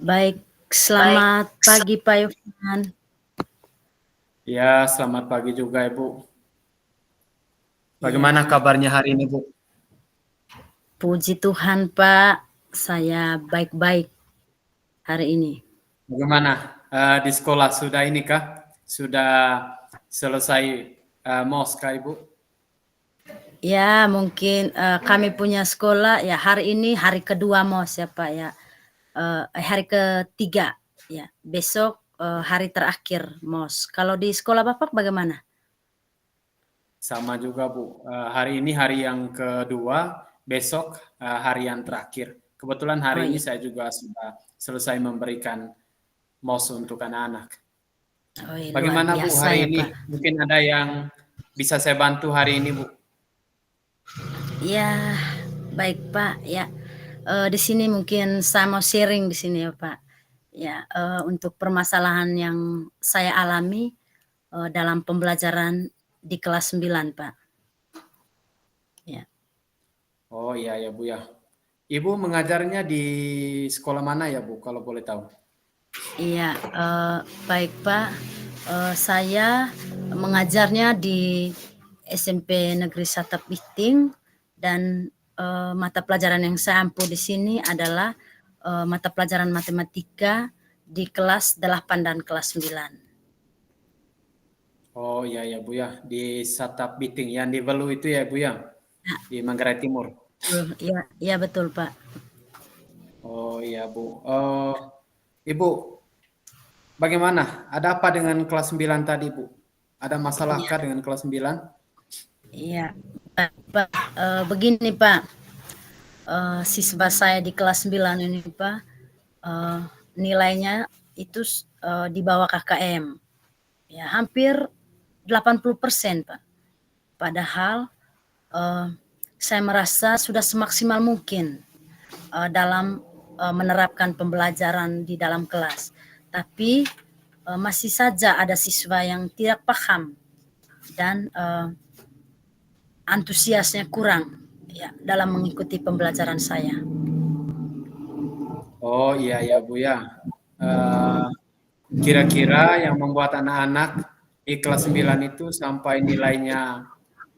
Baik, selamat pagi Pak Yofan. Ya, selamat pagi juga Ibu. Bagaimana Ya, kabarnya hari ini, Bu? puji Tuhan Pak, saya baik-baik hari ini. Bagaimana di sekolah sudah ini kah? Sudah selesai MOS kah, Ibu? Ya, mungkin kami punya sekolah ya hari ini hari kedua MOS ya Pak ya. Hari ketiga ya. Besok hari terakhir MOS. Kalau di sekolah Bapak bagaimana? Sama juga, Bu. Hari ini hari yang kedua, besok hari yang terakhir. Kebetulan Oh hari ini iya. saya juga sudah selesai memberikan MOS untuk anak-anak. Oh iya, luar Bagaimana, Bu, biasa hari ya ini? Pak. Mungkin ada yang bisa saya bantu hari ini, Bu? Ya, baik Pak ya. Di sini mungkin saya mau sharing di sini ya Pak. Ya, untuk permasalahan yang saya alami dalam pembelajaran di kelas 9 Pak. Ya. Oh iya ya, Bu ya. Ibu mengajarnya di sekolah mana ya, Bu, kalau boleh tahu? Iya, baik Pak. Saya mengajarnya di SMP Negeri Satap Biting dan mata pelajaran yang saya ampu di sini adalah mata pelajaran matematika di kelas 8 dan kelas 9. Oh iya ya, Bu ya, di Satap Biting yang di Belu itu ya, Bu ya, Ya, di Manggarai Timur. iya, iya betul Pak. Oh iya, Bu. Ibu, bagaimana? Ada apa dengan kelas 9 tadi, Bu? Ada masalahkah Iya, dengan kelas 9? iya. Pak, begini Pak, siswa saya di kelas 9 ini Pak, eh, nilainya itu di bawah KKM. Ya, hampir 80% Pak. Padahal eh, saya merasa sudah semaksimal mungkin dalam menerapkan pembelajaran di dalam kelas. Tapi masih saja ada siswa yang tidak paham dan antusiasnya kurang ya dalam mengikuti pembelajaran saya. Oh iya ya, Bu ya. Eh, Kira-kira yang membuat anak-anak di kelas 9 itu sampai nilainya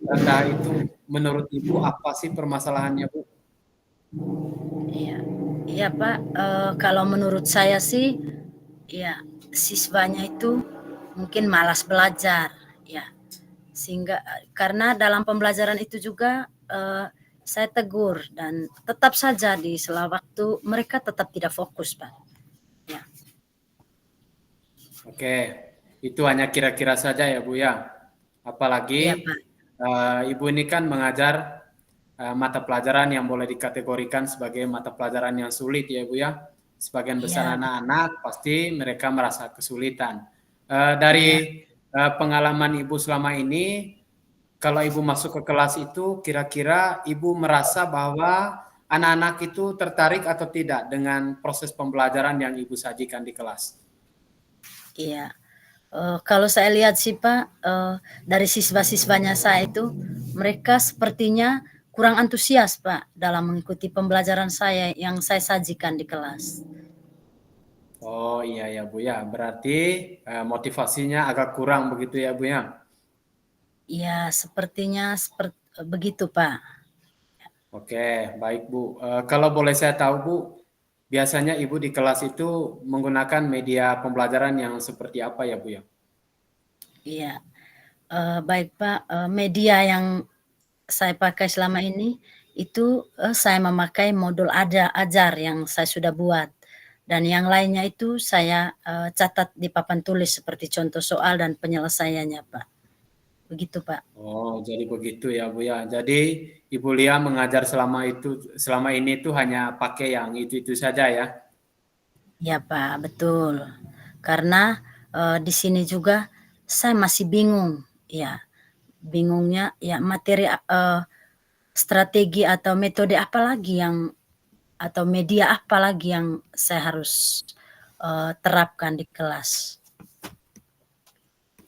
rendah itu menurut Ibu apa sih permasalahannya, Bu? Iya, iya Pak. Kalau menurut saya sih, ya siswanya itu mungkin malas belajar, ya. Sehingga karena dalam pembelajaran itu juga saya tegur dan tetap saja di sela waktu mereka tetap tidak fokus, Pak. Ya, Oke, itu hanya kira-kira saja ya, Bu ya. iya Apalagi Pak. Ibu ini kan mengajar mata pelajaran yang boleh dikategorikan sebagai mata pelajaran yang sulit ya, Bu ya. Sebagian besar Iya, anak-anak pasti mereka merasa kesulitan. Dari iya. pengalaman Ibu selama ini, kalau Ibu masuk ke kelas itu, kira-kira Ibu merasa bahwa anak-anak itu tertarik atau tidak dengan proses pembelajaran yang Ibu sajikan di kelas? Iya. Kalau saya lihat sih Pak, dari siswa-siswanya saya itu, mereka sepertinya kurang antusias Pak dalam mengikuti pembelajaran saya yang saya sajikan di kelas. Oh iya ya Bu ya, berarti motivasinya agak kurang begitu ya Bu ya? Iya, sepertinya begitu Pak. Oke, baik Bu. Kalau boleh saya tahu Bu, biasanya Ibu di kelas itu menggunakan media pembelajaran yang seperti apa ya Bu ya? Iya, baik Pak, media yang saya pakai selama ini itu, saya memakai modul ajar yang saya sudah buat dan yang lainnya itu saya catat di papan tulis seperti contoh soal dan penyelesaiannya Pak, begitu Pak. Oh, jadi begitu ya Bu ya. Jadi Ibu Lia mengajar selama ini tuh hanya pakai yang itu-itu saja ya? Iya Pak, betul. Karena di sini juga saya masih bingung, ya bingungnya ya materi strategi atau metode apa lagi yang atau media apa lagi yang saya harus terapkan di kelas.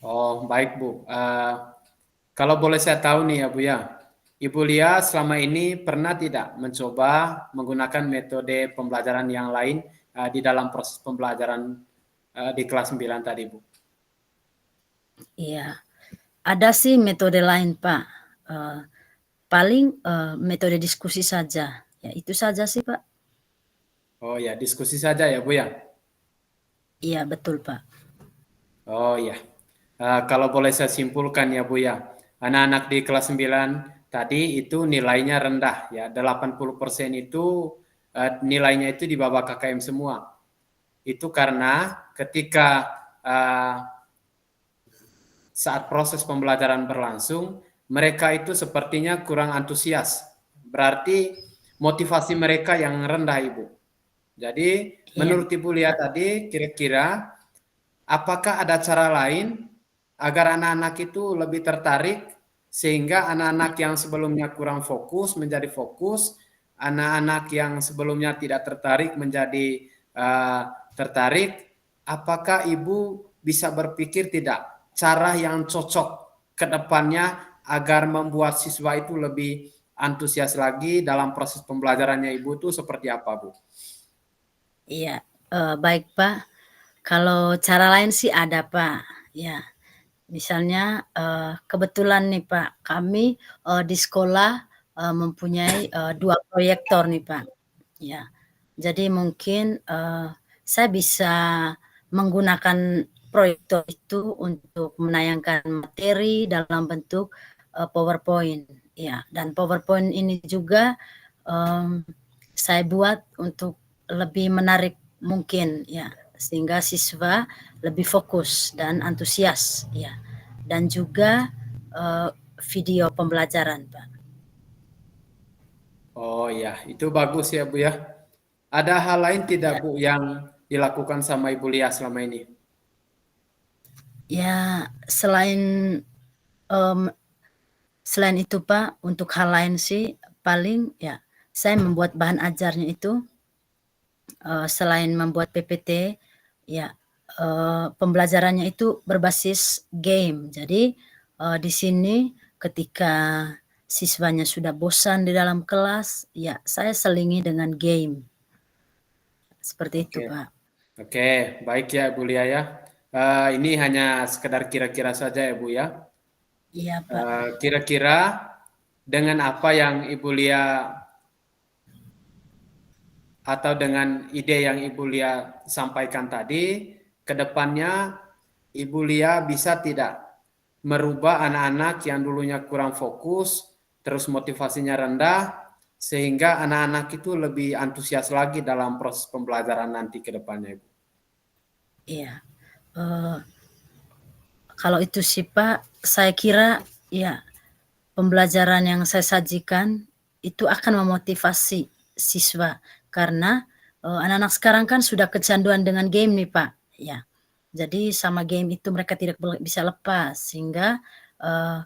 Oh, baik Bu. Kalau boleh saya tahu nih ya Bu ya, Ibu Lia selama ini pernah tidak mencoba menggunakan metode pembelajaran yang lain di dalam proses pembelajaran di kelas 9 tadi, Bu? Iya, ada sih metode lain, Pak. Paling, metode diskusi saja. Ya itu saja sih, Pak. Oh ya, diskusi saja ya, Bu, ya? Iya, betul, Pak. Oh ya, kalau boleh saya simpulkan ya, Bu, ya, anak-anak di kelas 9 tadi itu nilainya rendah ya, 80% itu nilainya itu di bawah KKM semua. Itu karena ketika saat proses pembelajaran berlangsung, mereka itu sepertinya kurang antusias. Berarti motivasi mereka yang rendah, Ibu. Jadi Iya, menurut Ibu lihat tadi, kira-kira apakah ada cara lain agar anak-anak itu lebih tertarik sehingga anak-anak yang sebelumnya kurang fokus menjadi fokus, anak-anak yang sebelumnya tidak tertarik menjadi tertarik? Apakah Ibu bisa berpikir tidak cara yang cocok ke depannya agar membuat siswa itu lebih antusias lagi dalam proses pembelajarannya, Ibu, itu seperti apa, Bu? iya, baik, Pak. Kalau cara lain sih ada, Pak. Ya, misalnya, kebetulan nih, Pak, kami, di sekolah, mempunyai, 2 proyektor nih, Pak. Ya, jadi mungkin, saya bisa menggunakan proyektor itu untuk menayangkan materi dalam bentuk, PowerPoint, ya. Dan PowerPoint ini juga, saya buat untuk lebih menarik mungkin, ya, sehingga siswa lebih fokus dan antusias, ya. Dan juga, video pembelajaran, Pak. Oh ya, itu bagus ya, Bu, ya. Ada hal lain Ya, tidak, Bu, yang dilakukan sama Ibu Lia selama ini? ya, mmm, selain itu, Pak, untuk hal lain sih paling ya saya membuat bahan ajarnya itu, selain membuat PPT, ya, pembelajarannya itu berbasis game. Jadi, di sini ketika siswanya sudah bosan di dalam kelas, ya saya selingi dengan game, seperti itu, Oke, Pak. oke, baik ya, Bu Lia ya. Ini hanya sekedar kira-kira saja ya, Bu, ya. Iya, Pak. Kira-kira dengan apa yang Ibu Lia atau dengan ide yang Ibu Lia sampaikan tadi, ke depannya Ibu Lia bisa tidak merubah anak-anak yang dulunya kurang fokus, terus motivasinya rendah, sehingga anak-anak itu lebih antusias lagi dalam proses pembelajaran nanti ke depannya, Ibu. Iya, eee, kalau itu sih, Pak, saya kira ya pembelajaran yang saya sajikan itu akan memotivasi siswa karena, anak-anak sekarang kan sudah kecanduan dengan game nih, Pak, ya. Jadi sama game itu mereka tidak bisa lepas sehingga, eee,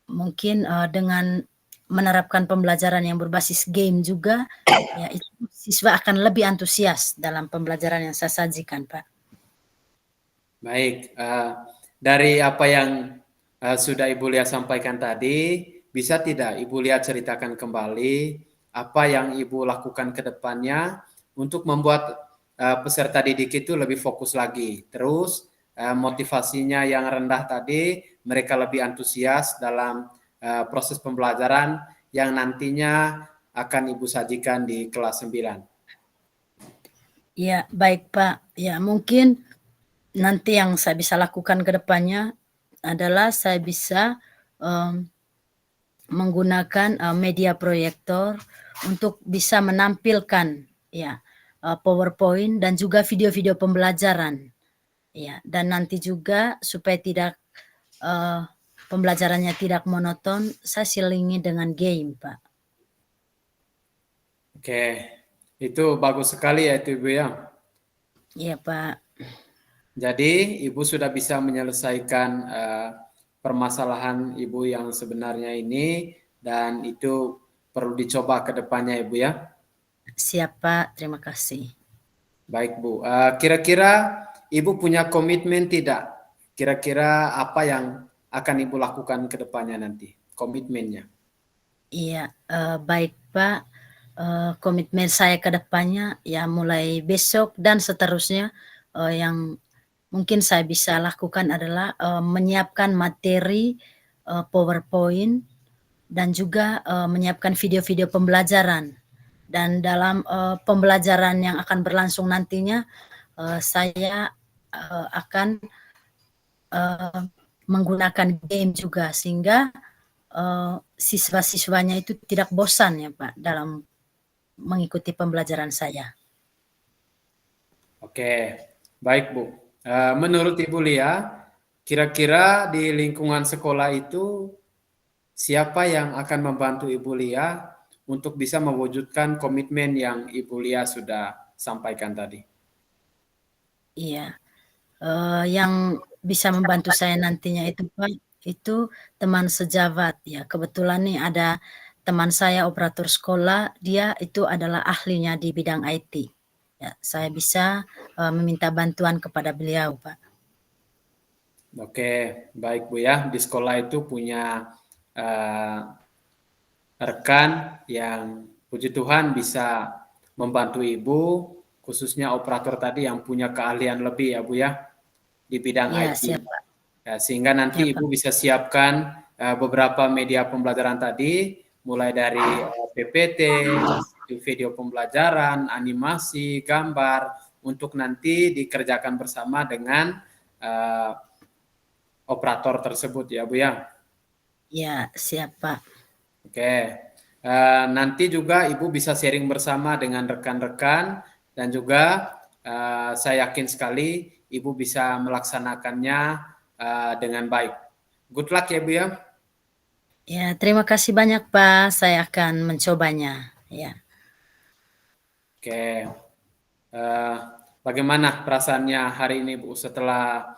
mungkin, dengan menerapkan pembelajaran yang berbasis game juga, ya itu siswa akan lebih antusias dalam pembelajaran yang saya sajikan, Pak. Baik, dari apa yang sudah Ibu Lia sampaikan tadi, bisa tidak Ibu Lia ceritakan kembali apa yang Ibu lakukan ke depannya untuk membuat peserta didik itu lebih fokus lagi. Terus motivasinya yang rendah tadi, mereka lebih antusias dalam proses pembelajaran yang nantinya akan Ibu sajikan di kelas 9. Ya, baik, Pak. Ya, mungkin nanti yang saya bisa lakukan ke depannya adalah saya bisa, mmm, menggunakan, media proyektor untuk bisa menampilkan ya, PowerPoint dan juga video-video pembelajaran. Ya, dan nanti juga supaya tidak, eee, pembelajarannya tidak monoton, saya selingi dengan game, Pak. Oke, itu bagus sekali ya itu Ibu ya. Iya, Pak. Jadi Ibu sudah bisa menyelesaikan permasalahan Ibu yang sebenarnya ini dan itu perlu dicoba ke depannya Ibu ya. Siap, Pak, terima kasih. Baik Bu, kira-kira Ibu punya komitmen tidak? Kira-kira apa yang akan Ibu lakukan ke depannya nanti? Komitmennya. Iya, baik, Pak. komitmen saya ke depannya, ya mulai besok dan seterusnya, yang mungkin saya bisa lakukan adalah, menyiapkan materi, PowerPoint dan juga, menyiapkan video-video pembelajaran. Dan dalam, pembelajaran yang akan berlangsung nantinya, saya, akan, eee, menggunakan game juga sehingga, siswa-siswanya itu tidak bosan ya, Pak, dalam mengikuti pembelajaran saya. Oke, baik Bu. Menurut Ibu Lia, kira-kira di lingkungan sekolah itu siapa yang akan membantu Ibu Lia untuk bisa mewujudkan komitmen yang Ibu Lia sudah sampaikan tadi? Iya, yang bisa membantu saya nantinya itu, Pak, itu teman sejawat ya. Kebetulan nih ada teman saya operator sekolah, dia itu adalah ahlinya di bidang IT. Ya, saya bisa, meminta bantuan kepada beliau, Pak. Oke, baik Bu ya. Di sekolah itu punya uh, rekan yang puji Tuhan bisa membantu Ibu, khususnya operator tadi yang punya keahlian lebih ya Bu ya di bidang Iya, IT. siap, Pak. Ya, sehingga Ya, nanti Pak. Ibu bisa siapkan beberapa media pembelajaran tadi, mulai dari PPT, video pembelajaran, animasi, gambar, untuk nanti dikerjakan bersama dengan uh, operator tersebut ya Bu ya. Ya, siap, Pak. Oke, nanti juga Ibu bisa sharing bersama dengan rekan-rekan dan juga saya yakin sekali Ibu bisa melaksanakannya dengan baik. Good luck ya Bu ya. Ya, terima kasih banyak, Pak, saya akan mencobanya, ya. Oke, bagaimana perasaannya hari ini Bu setelah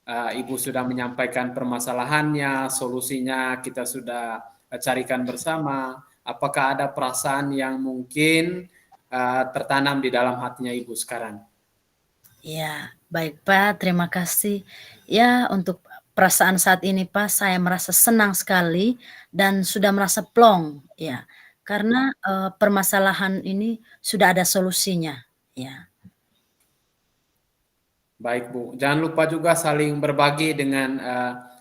Ibu sudah menyampaikan permasalahannya, solusinya kita sudah carikan bersama. Apakah ada perasaan yang mungkin tertanam di dalam hatinya Ibu sekarang? Ya, baik Pak, terima kasih. Ya, untuk perasaan saat ini Pak, saya merasa senang sekali dan sudah merasa plong, ya. Karena, permasalahan ini sudah ada solusinya, ya. Baik Bu, jangan lupa juga saling berbagi dengan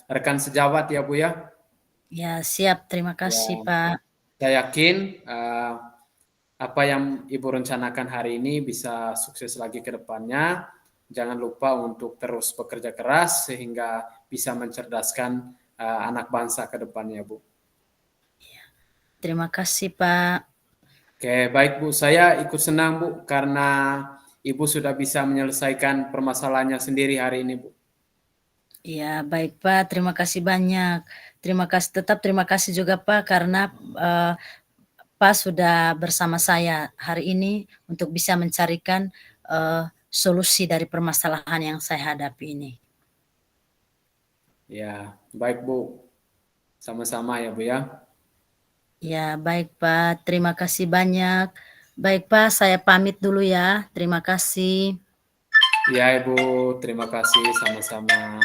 rekan sejawat ya Bu ya. Ya, siap, terima Ya, kasih Pak. saya yakin apa yang Ibu rencanakan hari ini bisa sukses lagi ke depannya. Jangan lupa untuk terus bekerja keras sehingga bisa mencerdaskan anak bangsa ke depannya, Bu. Terima kasih Pak. Oke, baik Bu. Saya ikut senang Bu karena Ibu sudah bisa menyelesaikan permasalahannya sendiri hari ini, Bu. Ya, baik Pak, terima kasih banyak. Terima kasih juga Pak karena, Pak sudah bersama saya hari ini untuk bisa mencarikan, solusi dari permasalahan yang saya hadapi ini. Ya, baik Bu. Sama-sama ya Bu ya. Ya, baik Pak, terima kasih banyak. Baik Pak, saya pamit dulu ya. Terima kasih. Ya Ibu, terima kasih sama-sama.